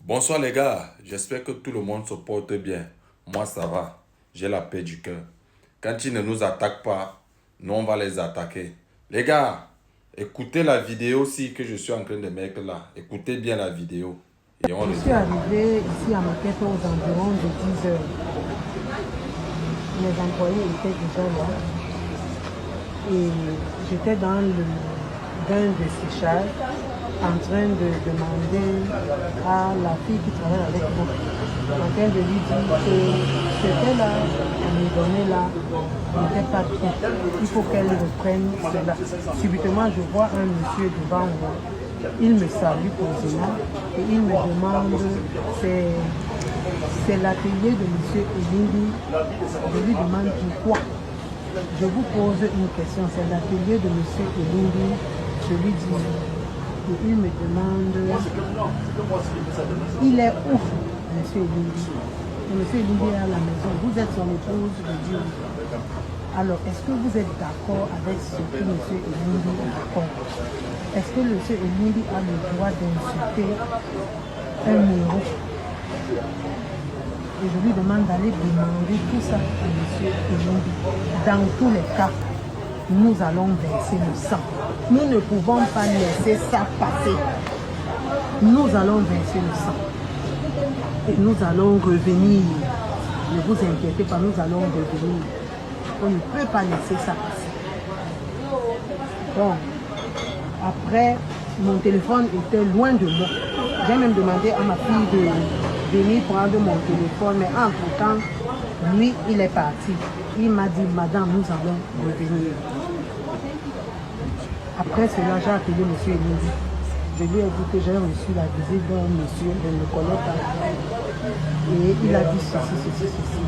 Bonsoir les gars, j'espère que tout le monde se porte bien. Moi ça va, j'ai la paix du cœur. Quand ils ne nous attaquent pas, nous on va les attaquer. Les gars, écoutez la vidéo aussi que je suis en train de mettre là. Écoutez bien la vidéo. Et on Je suis revient. arrivée ici à Maquette aux environs de 10 heures. Les employés étaient déjà là et j'étais dans le bain de séchage en train de demander à la fille qui travaille avec moi, en train de lui dire que c'était là, on me donnait là, n'était pas bien. Il faut qu'elle reprenne cela. Subitement, je vois un monsieur devant moi. Il me salue posément et il me demande, c'est l'atelier de M. Elindi. Je lui demande pourquoi. Je vous pose une question, c'est l'atelier de M. Elindi. Je lui dis, et il me demande, il est où, M. Elindi? M. Elindi est à la maison, vous êtes son épouse, je dis oui. Alors, est-ce que vous êtes d'accord avec ce que M. Elindi raconte? Est-ce que M. Elindi a le droit d'insulter un héros? Et je lui demande d'aller demander tout ça à M. Elindi. Dans tous les cas, nous allons verser le sang. Nous ne pouvons pas laisser ça passer. Nous allons verser le sang. Et nous allons revenir. Ne vous inquiétez pas, nous allons revenir. On ne peut pas laisser ça passer. Donc, après, mon téléphone était loin de moi. J'ai même demandé à ma fille de venir prendre mon téléphone, mais entre-temps, lui, il est parti. Il m'a dit, madame, nous allons revenir. Après cela, j'ai appelé M. Elindi. Je lui ai dit que j'ai reçu la visite d'un monsieur, je ne le connais pas. Et il a dit ceci.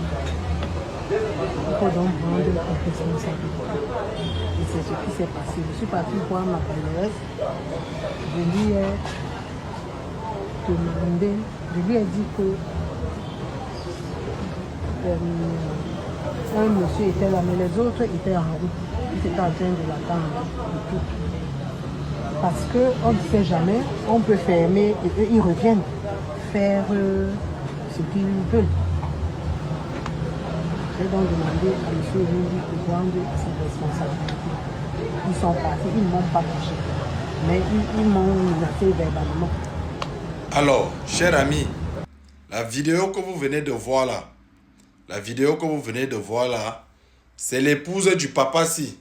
Il faut donc prendre la responsabilité. Et c'est ce qui s'est passé. Je suis partie voir ma belle-mère. Je lui ai demandé, je lui ai dit que un monsieur était là, mais les autres étaient en route. Ils étaient en train de l'attendre et tout. Parce qu'on ne sait jamais, on peut fermer et eux, ils reviennent faire ce qu'ils veulent. J'ai donc demandé à M. Elindi de prendre ses responsabilités. Ils sont partis, ils ne m'ont pas touché. Mais ils m'ont menacé verbalement. Alors, chers amis, la vidéo que vous venez de voir là, c'est l'épouse du papa si.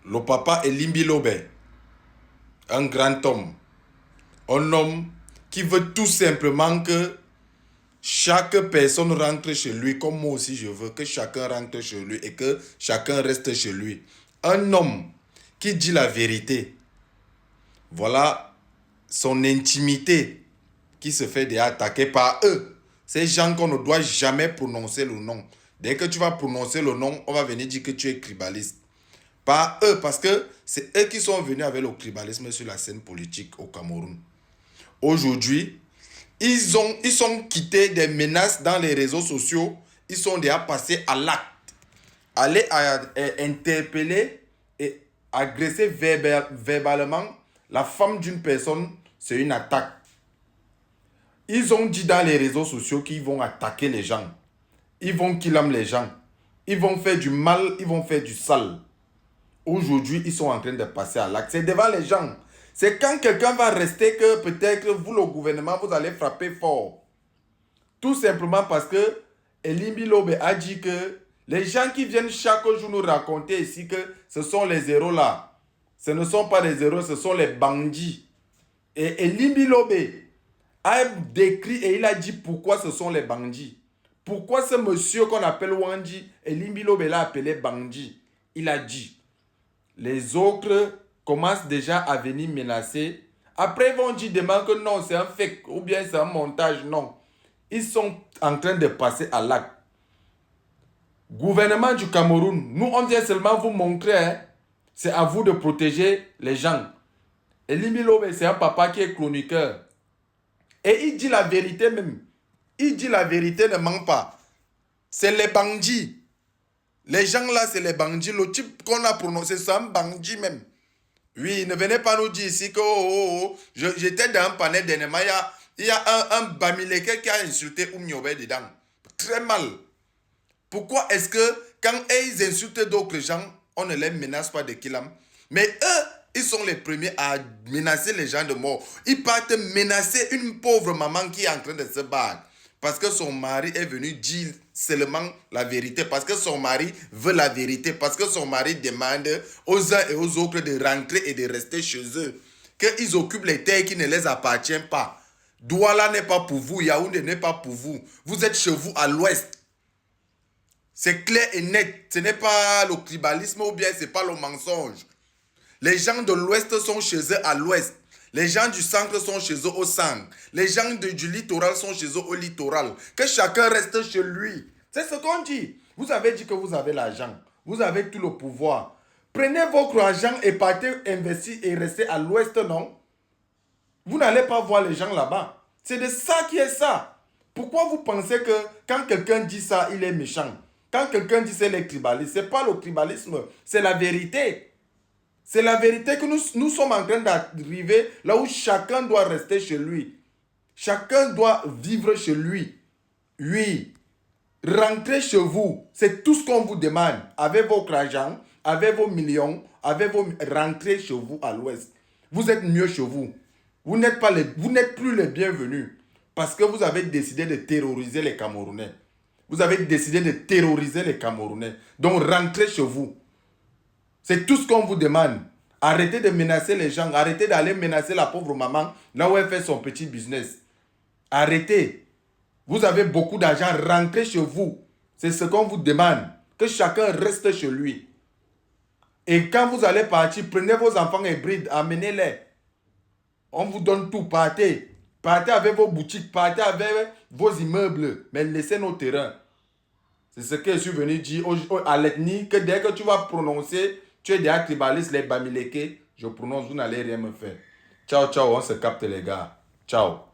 Le papa est Limbi Lobe. Un grand homme. Un homme qui veut tout simplement que chaque personne rentre chez lui, comme moi aussi je veux que chacun rentre chez lui et que chacun reste chez lui. Un homme qui dit la vérité. Voilà son intimité qui se fait attaquer par eux. Ces gens qu'on ne doit jamais prononcer le nom. Dès que tu vas prononcer le nom, on va venir dire que tu es tribaliste. Pas eux, parce que c'est eux qui sont venus avec le tribalisme sur la scène politique au Cameroun. Aujourd'hui, ils sont quittés des menaces dans les réseaux sociaux. Ils sont déjà passés à l'acte. Aller interpeller et agresser verbalement la femme d'une personne, c'est une attaque. Ils ont dit dans les réseaux sociaux qu'ils vont attaquer les gens. Ils vont killer les gens. Ils vont faire du mal, ils vont faire du sale. Aujourd'hui, ils sont en train de passer à l'acte. C'est devant les gens. C'est quand quelqu'un va rester que peut-être vous, le gouvernement, vous allez frapper fort. Tout simplement parce que Elimbi Lobe a dit que les gens qui viennent chaque jour nous raconter ici que ce sont les héros là. Ce ne sont pas les héros, ce sont les bandits. Et Elimbi Lobe a décrit et il a dit pourquoi ce sont les bandits. Pourquoi ce monsieur qu'on appelle Wandi, Elimbi Lobe l'a appelé bandit. Il a dit. Les autres commencent déjà à venir menacer. Après, ils vont dire demain que non, c'est un fake ou bien c'est un montage. Non. Ils sont en train de passer à l'acte. Gouvernement du Cameroun, nous, on vient seulement vous montrer. Hein, c'est à vous de protéger les gens. Et Limbi Lobe, c'est un papa qui est chroniqueur. Et il dit la vérité même. Il dit la vérité, ne ment pas. C'est les bandits. Les gens là, c'est les bandits. Le type qu'on a prononcé, c'est un bandit même. Oui, ne venez pas nous dire ici que j'étais dans un panel d'Enemaya. il y a un Bamileke qui a insulté Oumniobé dedans. Très mal. Pourquoi est-ce que quand ils insultent d'autres gens, on ne les menace pas de Kilam? Mais eux, ils sont les premiers à menacer les gens de mort. Ils partent menacer une pauvre maman qui est en train de se battre. Parce que son mari est venu dire seulement la vérité. Parce que son mari veut la vérité. Parce que son mari demande aux uns et aux autres de rentrer et de rester chez eux. Qu'ils occupent les terres qui ne les appartiennent pas. Douala n'est pas pour vous. Yaoundé n'est pas pour vous. Vous êtes chez vous à l'ouest. C'est clair et net. Ce n'est pas le tribalisme ou bien ce n'est pas le mensonge. Les gens de l'ouest sont chez eux à l'ouest. Les gens du centre sont chez eux au centre. Les gens du littoral sont chez eux au littoral. Que chacun reste chez lui. C'est ce qu'on dit. Vous avez dit que vous avez l'argent. Vous avez tout le pouvoir. Prenez votre argent et partez investir et restez à l'ouest, non? Vous n'allez pas voir les gens là-bas. C'est de ça qui est ça. Pourquoi vous pensez que quand quelqu'un dit ça, il est méchant? Quand quelqu'un dit c'est le tribalisme, ce n'est pas le tribalisme, c'est la vérité. C'est la vérité que nous sommes en train d'arriver là où chacun doit rester chez lui. Chacun doit vivre chez lui. Oui, rentrez chez vous. C'est tout ce qu'on vous demande. Avec votre argent, avec vos millions, rentrez chez vous à l'ouest. Vous êtes mieux chez vous. Vous n'êtes plus les bienvenus. Parce que vous avez décidé de terroriser les Camerounais. Vous avez décidé de terroriser les Camerounais. Donc rentrez chez vous. C'est tout ce qu'on vous demande. Arrêtez de menacer les gens. Arrêtez d'aller menacer la pauvre maman là où elle fait son petit business. Arrêtez. Vous avez beaucoup d'argent. Rentrez chez vous. C'est ce qu'on vous demande. Que chacun reste chez lui. Et quand vous allez partir, prenez vos enfants hybrides. Amenez-les. On vous donne tout. Partez. Partez avec vos boutiques. Partez avec vos immeubles. Mais laissez nos terrains. C'est ce que je suis venu dire à l'ethnie. Que dès que tu vas prononcer... Tu es déjà tribaliste, les Bamileke. Je prononce, vous n'allez rien me faire. Ciao, ciao, on se capte les gars. Ciao.